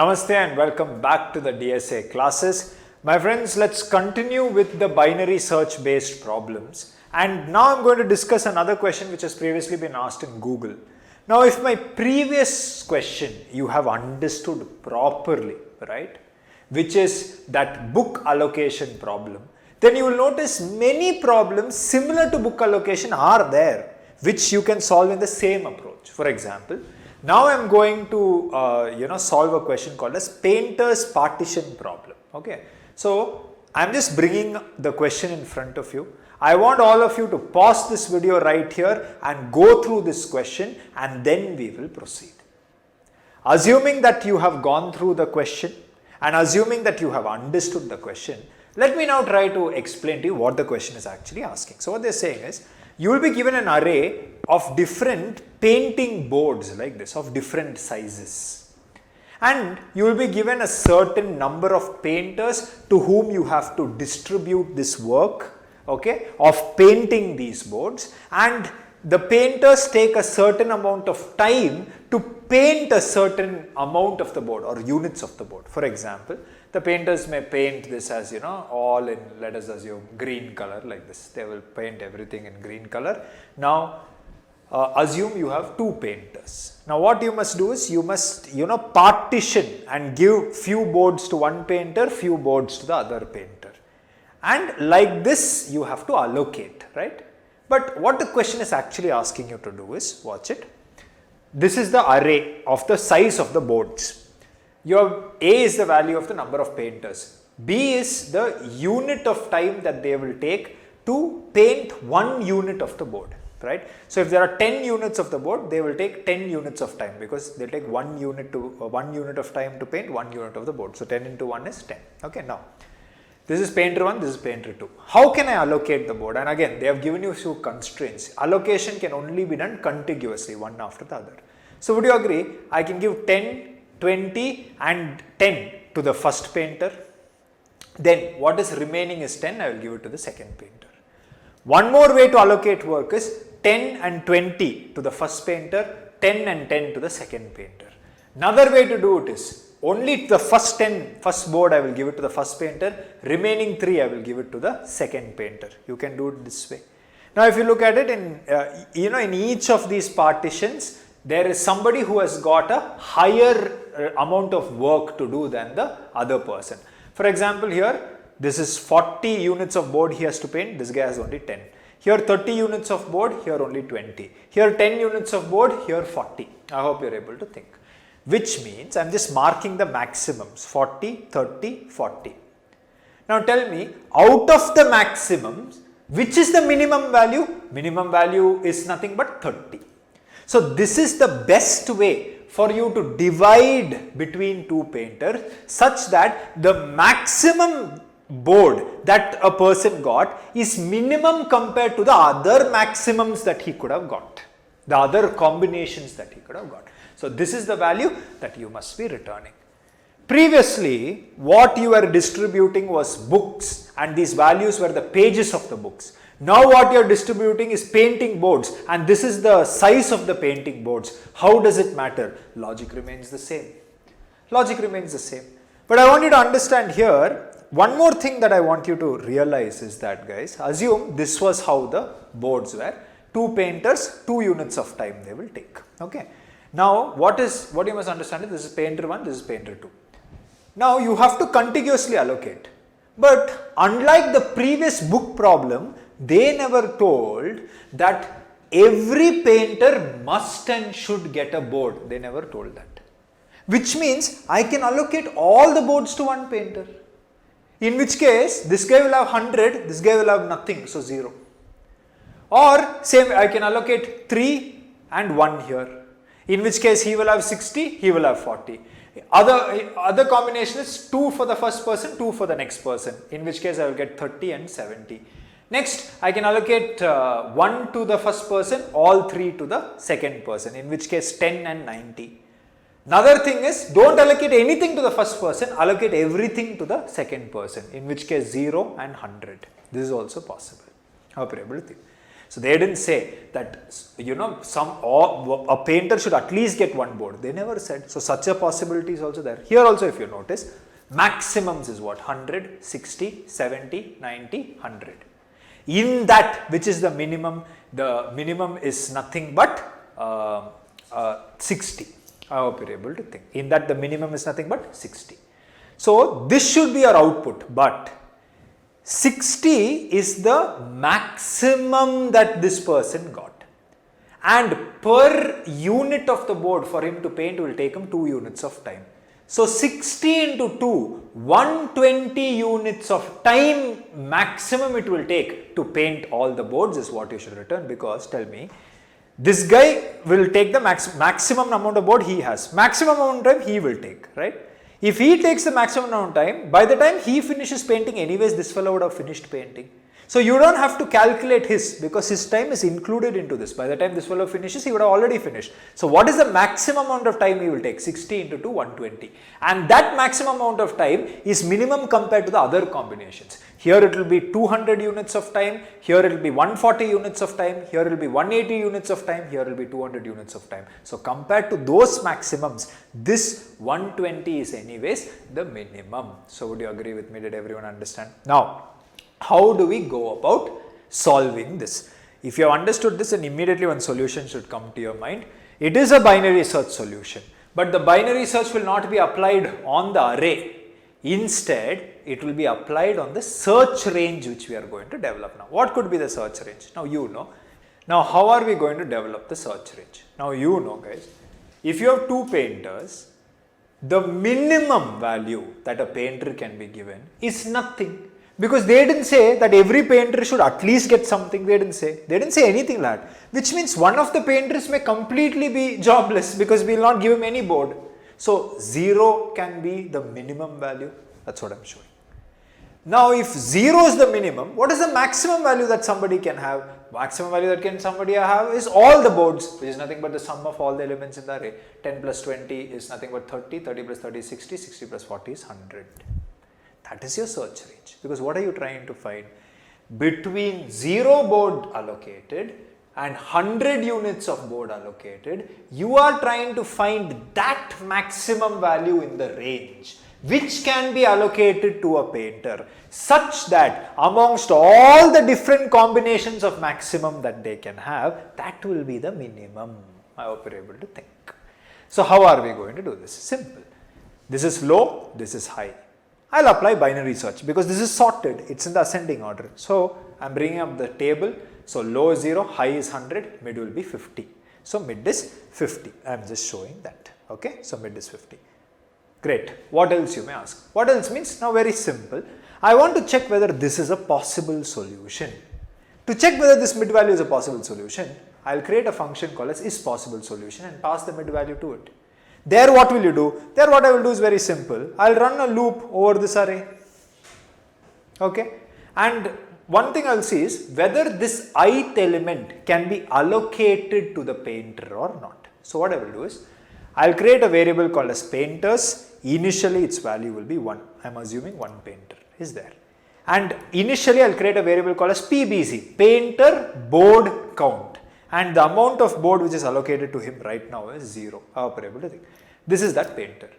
Namaste and welcome back to the DSA classes. My friends, let's continue with the binary search based problems. And now I'm going to discuss another question which has previously been asked in Google. Now, if my previous question you have understood properly, right, which is that book allocation problem, then you will notice many problems similar to book allocation are there, which you can solve in the same approach. For example, now I am going to solve a question called as painter's partition problem. Okay, so I am just bringing the question in front of you. I want all of you to pause this video right here and go through this question, and then we will proceed. Assuming that you have gone through the question and assuming that you have understood the question, let me now try to explain to you what the question is actually asking. So what they are saying is, you will be given an array of different painting boards like this, of different sizes, and you will be given a certain number of painters to whom you have to distribute this work, okay, of painting these boards, and the painters take a certain amount of time to paint a certain amount of the board or units of the board. For example, the painters may paint this as, all in, let us assume, green color like this. They will paint everything in green color. Now, assume you have two painters. Now, what you must do is you must, partition and give few boards to one painter, few boards to the other painter. And like this, you have to allocate, right? But what the question is actually asking you to do is, watch it. This is the array of the size of the boards. Your A is the value of the number of painters. B is the unit of time that they will take to paint one unit of the board, right? So if there are 10 units of the board, they will take 10 units of time because they take one unit of time to paint one unit of the board. So 10 into 1 is 10. Okay, now this is painter 1, this is painter 2. How can I allocate the board? And again, they have given you few constraints. Allocation can only be done contiguously, one after the other. So would you agree? I can give 10, 20 and 10 to the first painter. Then what is remaining is 10, I will give it to the second painter. One more way to allocate work is 10 and 20 to the first painter, 10 and 10 to the second painter. Another way to do it is only the first board I will give it to the first painter, remaining 3 I will give it to the second painter. You can do it this way. Now if you look at it in each of these partitions, there is somebody who has got a higher amount of work to do than the other person. For example, here this is 40 units of board he has to paint, this guy has only 10. Here 30 units of board, here only 20. Here 10 units of board, here 40. I hope you are able to think. Which means I am just marking the maximums, 40, 30, 40. Now tell me, out of the maximums, which is the minimum value? Minimum value is nothing but 30. So this is the best way for you to divide between two painters such that the maximum board that a person got is minimum compared to the other maximums that he could have got, the other combinations that he could have got. So this is the value that you must be returning. Previously, what you were distributing was books, and these values were the pages of the books. Now what you are distributing is painting boards, and this is the size of the painting boards. How does it matter? Logic remains the same. Logic remains the same. But I want you to understand here, one more thing that I want you to realize is that, guys, assume this was how the boards were. Two painters, 2 units of time they will take. Okay. Now what you must understand is this is painter 1, this is painter 2. Now you have to contiguously allocate. But unlike the previous book problem, they never told that every painter must and should get a board. They never told that. Which means I can allocate all the boards to one painter. In which case, this guy will have 100, this guy will have nothing, so 0. Or same, I can allocate 3 and 1 here. In which case he will have 60, he will have 40. Other combination is 2 for the first person, 2 for the next person. In which case I will get 30 and 70. Next, I can allocate 1 to the first person, all 3 to the second person, in which case 10 and 90. Another thing is, don't allocate anything to the first person, allocate everything to the second person, in which case 0 and 100. This is also possible. Hope you are able to think. So they didn't say that, you know, a painter should at least get one board. They never said. So such a possibility is also there. Here also, if you notice, maximums is what? 100, 60, 70, 90, 100. In that, which is the minimum is nothing but 60. I hope you're able to think. In that, the minimum is nothing but 60. So this should be our output, but 60 is the maximum that this person got. And per unit of the board for him to paint will take him 2 units of time. So 60 into 2, 120 units of time maximum it will take to paint all the boards is what you should return, because tell me, this guy will take the maximum amount of board he has. Maximum amount of time he will take, right? If he takes the maximum amount of time, by the time he finishes painting anyways, this fellow would have finished painting. So you don't have to calculate his, because his time is included into this. By the time this fellow finishes, he would have already finished. So what is the maximum amount of time he will take? 60 into 2, 120. And that maximum amount of time is minimum compared to the other combinations. Here it will be 200 units of time, here it will be 140 units of time, here it will be 180 units of time, here it will be 200 units of time. So compared to those maximums, this 120 is anyways the minimum. So would you agree with me? Did everyone understand? Now, how do we go about solving this? If you have understood this, then immediately one solution should come to your mind. It is a binary search solution, but the binary search will not be applied on the array. Instead, it will be applied on the search range which we are going to develop now. What could be the search range? Now you know. Now how are we going to develop the search range? Now you know, guys, if you have 2 painters, the minimum value that a painter can be given is nothing. Because they didn't say that every painter should at least get something. They didn't say anything like that. Which means one of the painters may completely be jobless because we will not give him any board. So 0 can be the minimum value. That's what I'm showing. Now if 0 is the minimum, what is the maximum value that somebody can have? Maximum value that somebody have is all the boards, which is nothing but the sum of all the elements in the array. 10 plus 20 is nothing but 30, 30 plus 30 is 60, 60 plus 40 is 100. That is your search range, because what are you trying to find? Between 0 board allocated and 100 units of board allocated, you are trying to find that maximum value in the range which can be allocated to a painter, such that amongst all the different combinations of maximum that they can have, that will be the minimum. I hope you are able to think. So how are we going to do this? Simple. This is low, this is high. I'll apply binary search because this is sorted, it's in the ascending order. So I'm bringing up the table. So low is 0, high is 100, mid will be 50. So mid is 50. I'm just showing that. Okay, so mid is 50. Great. What else you may ask? What else means? Now very simple. I want to check whether this is a possible solution. To check whether this mid value is a possible solution, I'll create a function called as isPossibleSolution and pass the mid value to it. There what will you do? There what I will do is very simple. I'll run a loop over this array. Okay. And one thing I'll see is whether this ith element can be allocated to the painter or not. So what I will do is, I'll create a variable called as painters. Initially its value will be 1. I'm assuming 1 painter is there. And initially I'll create a variable called as PBC, painter board count. And the amount of board which is allocated to him right now is 0. I hope you're able to think. This is that painter.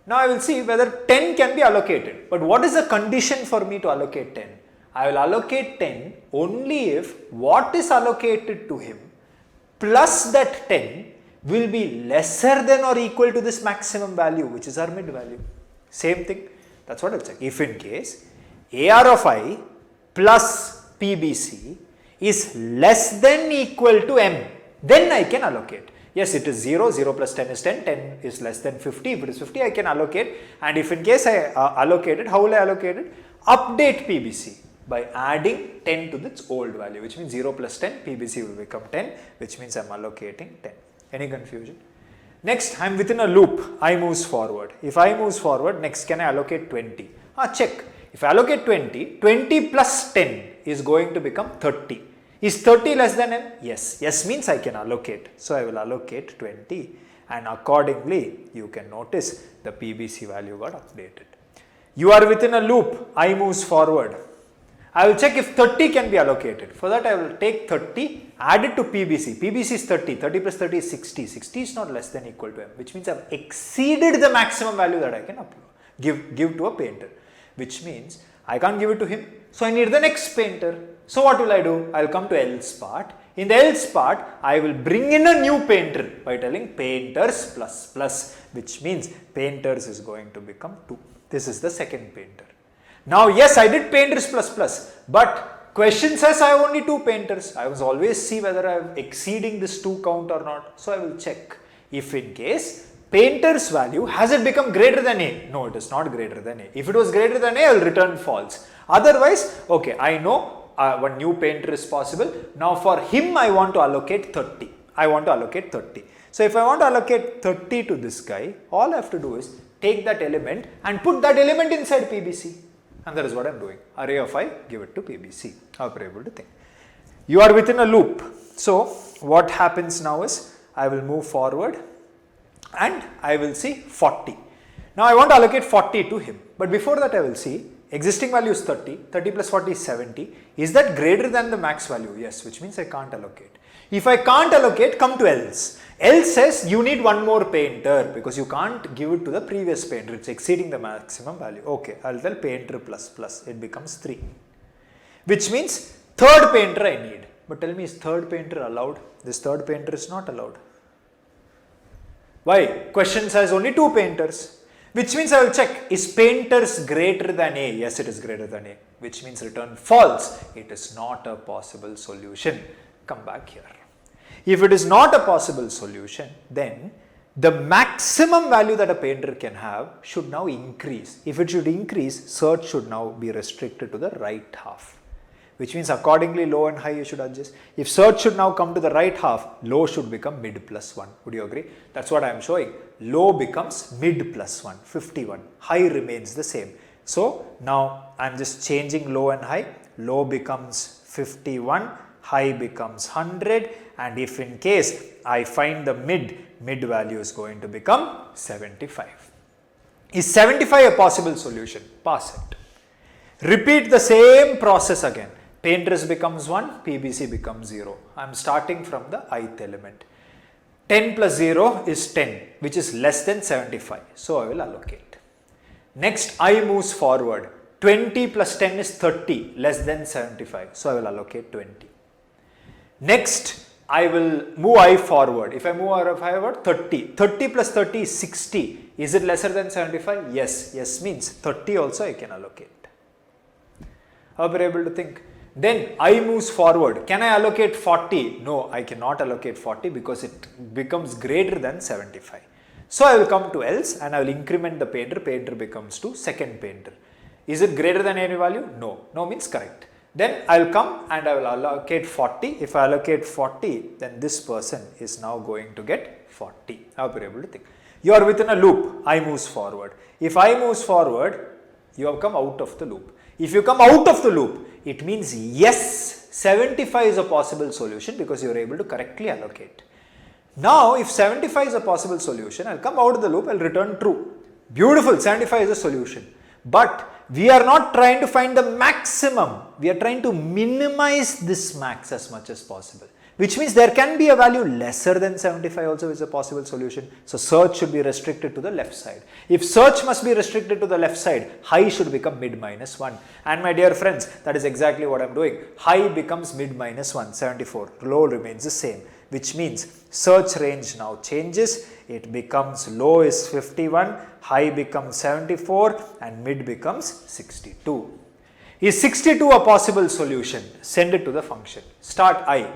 Now I will see whether 10 can be allocated. But what is the condition for me to allocate 10? I will allocate 10 only if what is allocated to him plus that 10 will be lesser than or equal to this maximum value, which is our mid value. Same thing. That's what I'll check. If in case AR of I plus PBC is less than equal to M, then I can allocate. Yes, it is 0, 0 plus 10 is 10, 10 is less than 50, if it is 50 I can allocate, and if in case I allocate it, how will I allocate it? Update PBC by adding 10 to its old value, which means 0 plus 10, PBC will become 10, which means I am allocating 10. Any confusion? Next, I am within a loop, I moves forward. If I moves forward, next can I allocate 20? Check. If I allocate 20, 20 plus 10 is going to become 30. Is 30 less than M? Yes. Yes means I can allocate. So I will allocate 20 and accordingly you can notice the PBC value got updated. You are within a loop, I moves forward. I will check if 30 can be allocated. For that I will take 30, add it to PBC. PBC is 30, 30 plus 30 is 60. 60 is not less than equal to M, which means I have exceeded the maximum value that I can upload, give to a painter, which means I can't give it to him. So I need the next painter. So what will I do? I will come to else part. In the else part, I will bring in a new painter by telling painters plus plus, which means painters is going to become 2. This is the second painter. Now yes, I did painters plus plus, but question says I have only 2 painters. I must always see whether I am exceeding this 2 count or not. So I will check. If in case painter's value, has it become greater than A? No, it is not greater than A. If it was greater than A, I will return false. Otherwise, okay, I know one new painter is possible. Now for him, I want to allocate 30. I want to allocate 30. So if I want to allocate 30 to this guy, all I have to do is take that element and put that element inside PBC. And that is what I am doing. Array of I, give it to PBC. Hope you are able to think. You are within a loop. So what happens now is, I will move forward and I will see 40. Now I want to allocate 40 to him. But before that I will see, existing value is 30. 30 plus 40 is 70. Is that greater than the max value? Yes, which means I can't allocate. If I can't allocate, come to else. Else says you need one more painter because you can't give it to the previous painter. It's exceeding the maximum value. Okay, I'll tell painter plus plus. It becomes 3. Which means third painter I need. But tell me, is third painter allowed? This third painter is not allowed. Why? Question says only 2 painters. Which means I will check, is painters greater than A? Yes, it is greater than A. Which means return false. It is not a possible solution. Come back here. If it is not a possible solution, then the maximum value that a painter can have should now increase. If it should increase, search should now be restricted to the right half. Which means accordingly low and high you should adjust. If search should now come to the right half, low should become mid plus 1. Would you agree? That's what I am showing. Low becomes mid plus 1, 51. High remains the same. So now I am just changing low and high. Low becomes 51, high becomes 100, and if in case I find the mid value is going to become 75. Is 75 a possible solution? Pass it. Repeat the same process again. Painters becomes 1, PBC becomes 0. I am starting from the ith element. 10 plus 0 is 10, which is less than 75. So I will allocate. Next, I moves forward. 20 plus 10 is 30, less than 75. So I will allocate 20. Next, I will move I forward. If I move I forward, 30. 30 plus 30 is 60. Is it lesser than 75? Yes. Yes means 30 also I can allocate. Hope you are able to think. Then I moves forward. Can I allocate 40? No, I cannot allocate 40 because it becomes greater than 75. So I will come to else and I will increment the painter. Painter becomes to second painter. Is it greater than any value? No. No means correct. Then I will come and I will allocate 40. If I allocate 40, then this person is now going to get 40. I hope you are able to think. You are within a loop. I moves forward. If I moves forward, you have come out of the loop. If you come out of the loop, it means yes, 75 is a possible solution because you are able to correctly allocate. Now, if 75 is a possible solution, I will come out of the loop, I will return true. Beautiful, 75 is a solution. But we are not trying to find the maximum. We are trying to minimize this max as much as possible. Which means there can be a value lesser than 75 also is a possible solution. So search should be restricted to the left side. If search must be restricted to the left side, high should become mid minus 1. And my dear friends, that is exactly what I am doing. High becomes mid minus 1, 74. Low remains the same. Which means search range now changes. It becomes low is 51, high becomes 74 and mid becomes 62. Is 62 a possible solution? Send it to the function. Start I.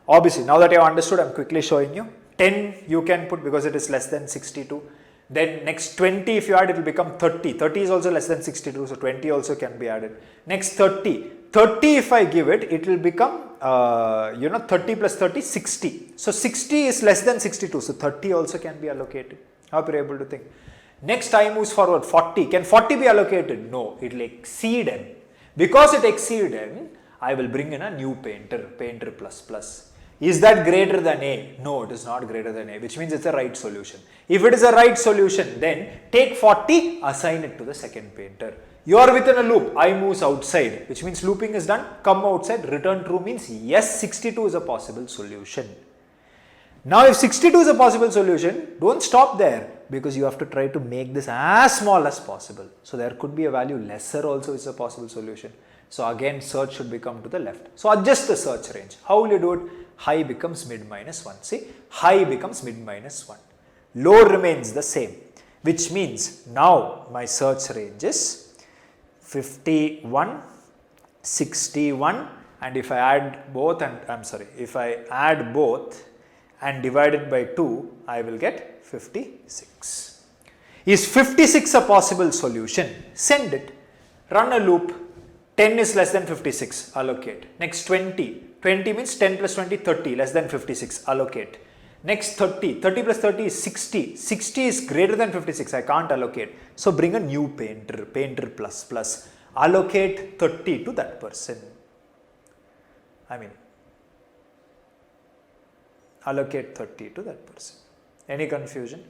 Obviously, now that you have understood, I am quickly showing you. 10 you can put because it is less than 62. Then next 20 if you add, it will become 30. 30 is also less than 62, so 20 also can be added. Next 30. 30 if I give it, it will become 30 plus 30, 60. So 60 is less than 62, so 30 also can be allocated. Hope you are able to think. Next I moves forward, 40. Can 40 be allocated? No, it will exceed n. Because it exceeds n, I will bring in a new painter, painter plus plus. Is that greater than A? No, it is not greater than A, which means it's a right solution. If it is a right solution, then take 40, assign it to the second painter. You are within a loop, I moves outside, which means looping is done, come outside, return true means yes, 62 is a possible solution. Now if 62 is a possible solution, don't stop there, because you have to try to make this as small as possible. So there could be a value lesser also is a possible solution. So again search should become to the left. So adjust the search range. How will you do it? High becomes mid minus 1. See, high becomes mid minus 1. Low remains the same, which means now my search range is 51, 61, and if I add both if I add both and divide it by 2, I will get 56. Is 56 a possible solution? Send it. Run a loop. 10 is less than 56. Allocate. Next 20. 20 means 10 plus 20, 30. Less than 56. Allocate. Next 30. 30 plus 30 is 60. 60 is greater than 56. I can't allocate. So bring a new painter. Painter plus plus. Allocate 30 to that person. Allocate 30 to that person. Any confusion?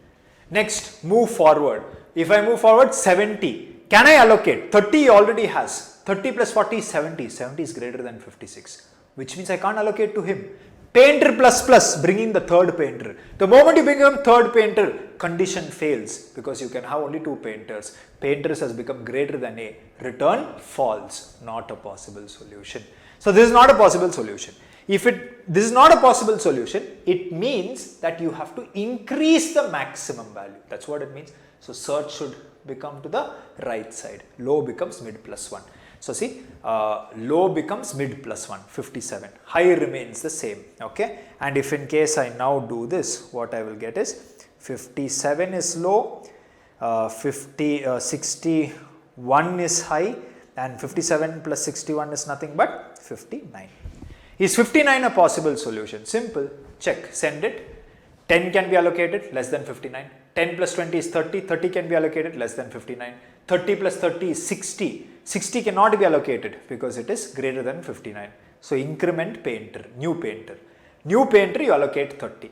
Next, move forward. If I move forward 70, can I allocate? 30 already has. 30 plus 40 is 70. 70 is greater than 56, which means I can't allocate to him. Painter plus plus, bringing the third painter. The moment you bring a third painter, condition fails, because you can have only two painters. Painters has become greater than A. Return false. Not a possible solution. So this is not a possible solution. If this is not a possible solution, it means that you have to increase the maximum value. That's what it means. So search should become to the right side. Low becomes mid plus 1. So see, low becomes mid plus 1, 57. High remains the same. Okay. And if in case I now do this, what I will get is 57 is low, 61 is high, and 57 plus 61 is nothing but 59. Is 59 a possible solution? Simple. Check. Send it. 10 can be allocated, less than 59. 10 plus 20 is 30. 30 can be allocated, less than 59. 30 plus 30 is 60. 60 cannot be allocated because it is greater than 59. So increment painter, new painter. New painter you allocate 30.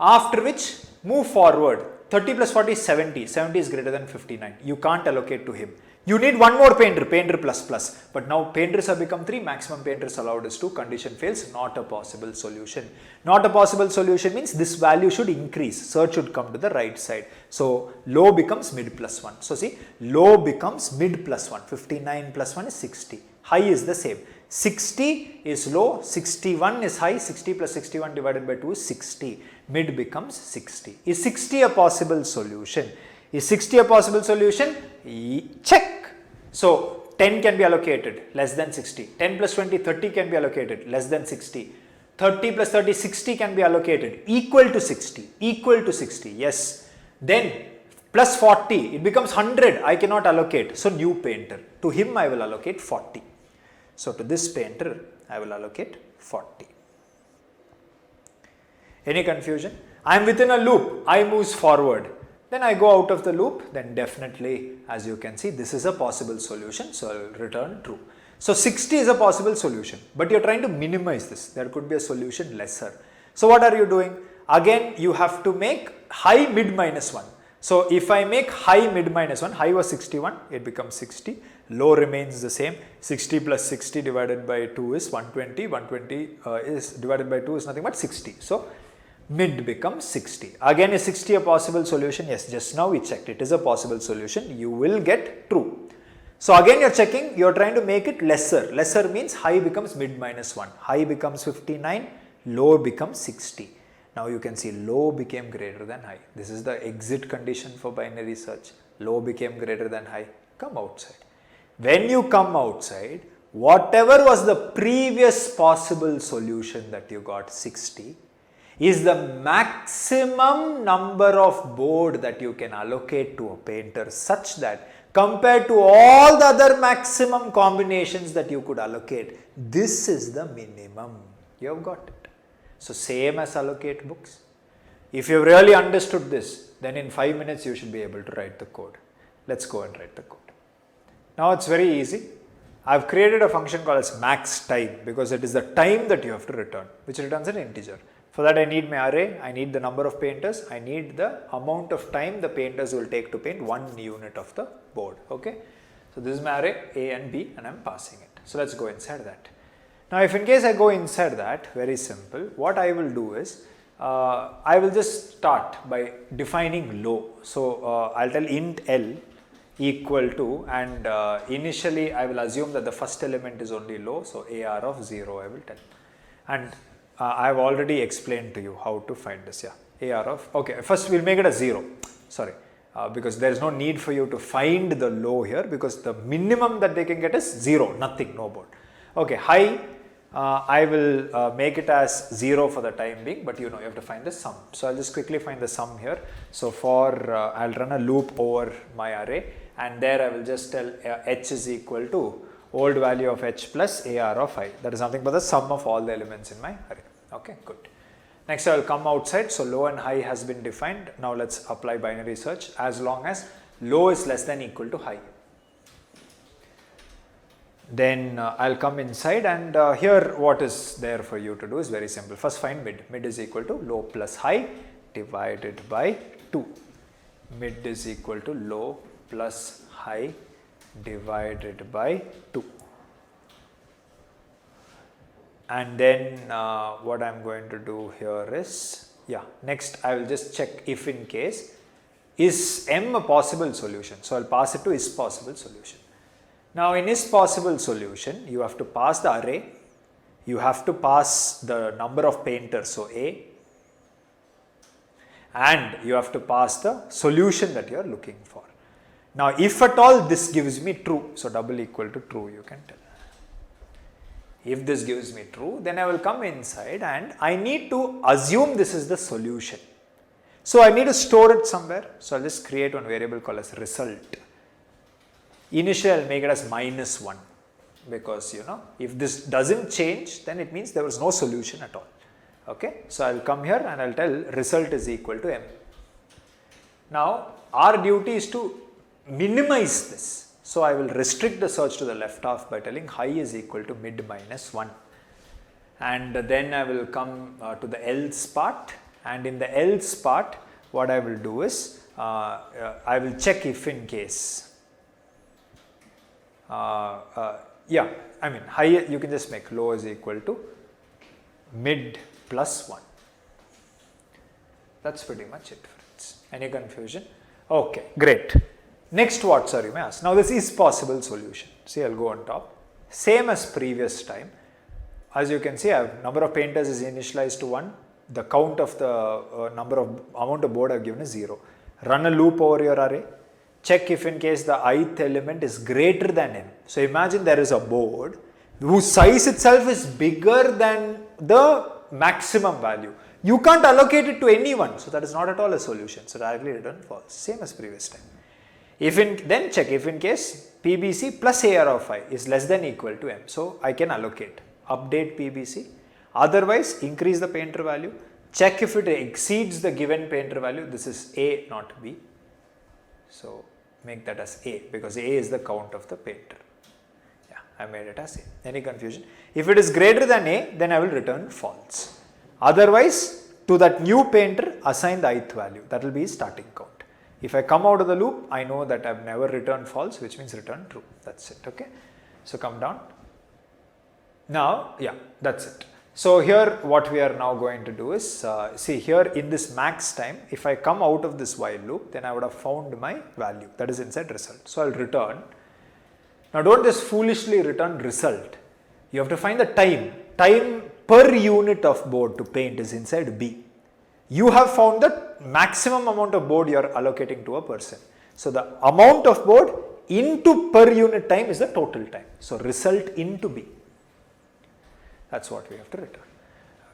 After which move forward. 30 plus 40 is 70. 70 is greater than 59. You can't allocate to him. You need one more painter, painter plus plus. But now painters have become 3, maximum painters allowed is 2, condition fails, not a possible solution. Not a possible solution means this value should increase, search should come to the right side. So low becomes mid plus 1. So see, low becomes mid plus 1, 59 plus 1 is 60. High is the same. 60 is low, 61 is high, 60 plus 61 divided by 2 is 60. Mid becomes 60. Is 60 a possible solution? Is 60 a possible solution? Check. So 10 can be allocated, less than 60. 10 plus 20, 30 can be allocated, less than 60. 30 plus 30, 60 can be allocated, equal to 60. Equal to 60, yes. Then plus 40, it becomes 100. I cannot allocate. So new painter. To him I will allocate 40. So to this painter I will allocate 40. Any confusion? I am within a loop. I moves forward. Then I go out of the loop, then definitely, as you can see, this is a possible solution, so I will return true. So 60 is a possible solution, but you are trying to minimize this. There could be a solution lesser. So what are you doing? Again, you have to make high mid minus 1. So if I make high mid minus 1, high was 61, it becomes 60, low remains the same. 60 plus 60 divided by 2 is 120, 120 is divided by 2 is nothing but 60. So mid becomes 60. Again, is 60 a possible solution? Yes, just now we checked. It is a possible solution. You will get true. So again, you're checking, you're trying to make it lesser. Lesser means high becomes mid minus 1. High becomes 59, low becomes 60. Now you can see low became greater than high. This is the exit condition for binary search. Low became greater than high. Come outside. When you come outside, whatever was the previous possible solution that you got, 60, is the maximum number of board that you can allocate to a painter, such that compared to all the other maximum combinations that you could allocate, this is the minimum. You have got it. So same as allocate books. If you have really understood this, then in 5 minutes you should be able to write the code. Let's go and write the code. Now it's very easy. I've created a function called as max time because it is the time that you have to return, which returns an integer. For that I need my array, I need the number of painters, I need the amount of time the painters will take to paint 1 unit of the board. Okay. So this is my array A and B and I am passing it. So let's go inside that. Now if in case I go inside that, very simple, what I will do is I will just start by defining low. So I'll tell int L equal to, and initially I will assume that the first element is only low, so AR of 0 I will tell. And I have already explained to you how to find this. Yeah, AR of, okay, first we'll make it a 0, sorry, because there is no need for you to find the low here because the minimum that they can get is 0, nothing, no board. Okay, high, I will make it as 0 for the time being, but you know you have to find the sum. So I'll just quickly find the sum here. So for I'll run a loop over my array and there I will just tell h is equal to old value of h plus AR of I. That is nothing but the sum of all the elements in my array. Okay, good. Next I will come outside. So low and high has been defined. Now let's apply binary search as long as low is less than equal to high. Then I'll come inside and here what is there for you to do is very simple. First find mid. Mid is equal to low plus high divided by 2. Mid is equal to low plus high divided by 2. And then what I'm going to do here is, yeah, next I will just check if in case is M a possible solution. So I'll pass it to is possible solution. Now in is possible solution, you have to pass the array, you have to pass the number of painters, so A, and you have to pass the solution that you are looking for. Now if at all this gives me true, so double equal to true you can tell. If this gives me true, then I will come inside and I need to assume this is the solution. So I need to store it somewhere, so I'll just create one variable called as result. Initially, I'll make it as -1 because you know if this doesn't change then it means there was no solution at all. Okay, so I'll come here and I'll tell result is equal to M. Now our duty is to minimize this, so I will restrict the search to the left half by telling high is equal to mid -1, and then I will come to the else part, and in the else part what I will do is I will check if in case. Yeah, I mean high you can just make low is equal to mid plus 1. That's pretty much it, friends. Any confusion? Okay, great. Next what, sir, you may ask. Now this is possible solution. See, I'll go on top. Same as previous time. As you can see, I have number of painters is initialized to 1. The count of the amount of board I have given is 0. Run a loop over your array. Check if in case the ith element is greater than n. So imagine there is a board whose size itself is bigger than the maximum value. You can't allocate it to anyone, so that is not at all a solution. So directly return false, same as previous time. Then check if in case PBC plus AR of I is less than equal to M. So I can allocate, update PBC. Otherwise increase the painter value. Check if it exceeds the given painter value. This is A, not B. So make that as A because A is the count of the painter. Yeah, I made it as A. Any confusion? If it is greater than A, then I will return false. Otherwise, to that new painter, assign the ith value. That will be his starting count. If I come out of the loop, I know that I have never returned false, which means return true. That's it. Okay. So come down. Now, yeah, that's it. So here what we are now going to do is, see here in this max time, if I come out of this while loop, then I would have found my value that is inside result. So I'll return. Now don't just foolishly return result. You have to find the time. Time per unit of board to paint is inside B. You have found the maximum amount of board you are allocating to a person. So the amount of board into per unit time is the total time. So result into B. That's what we have to return.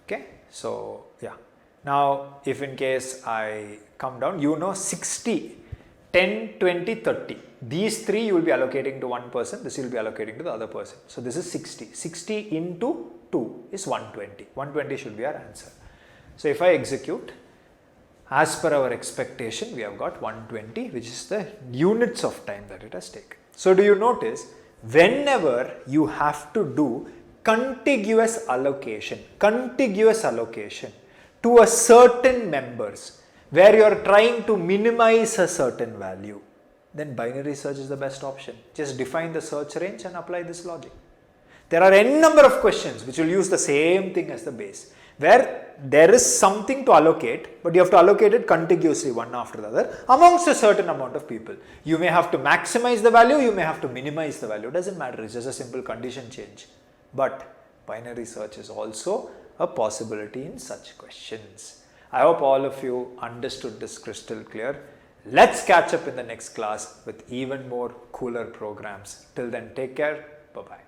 Okay. So yeah. Now if in case I come down, you know 60, 10, 20, 30. These three you will be allocating to one person. This you will be allocating to the other person. So this is 60. 60 into 2 is 120. 120 should be our answer. So if I execute, as per our expectation, we have got 120, which is the units of time that it has taken. So do you notice whenever you have to do contiguous allocation to a certain members where you are trying to minimize a certain value, then binary search is the best option. Just define the search range and apply this logic. There are n number of questions which will use the same thing as the base, where there is something to allocate, but you have to allocate it contiguously one after the other amongst a certain amount of people. You may have to maximize the value, you may have to minimize the value, it doesn't matter, it's just a simple condition change. But binary search is also a possibility in such questions. I hope all of you understood this crystal clear. Let's catch up in the next class with even more cooler programs. Till then, take care. Bye-bye.